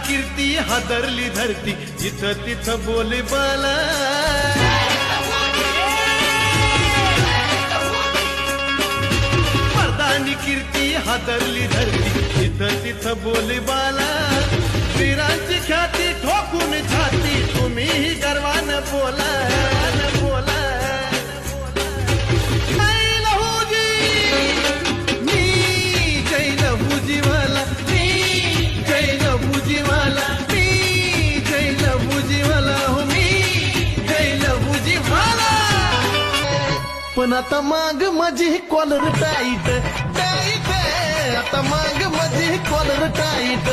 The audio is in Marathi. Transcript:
कीर्ती हादरली धरती जिथं तिथं बोले बाला मर्दानी कीर्ती हादरली धरती जिथं तिथं बोले बाला वीरांची ख्याती ठोकून छाती तुम्हीही गर्वानं बोला बोला पण आता माग माझी कॉलर टाईट टाईट आता माग माझी कॉलर टाईट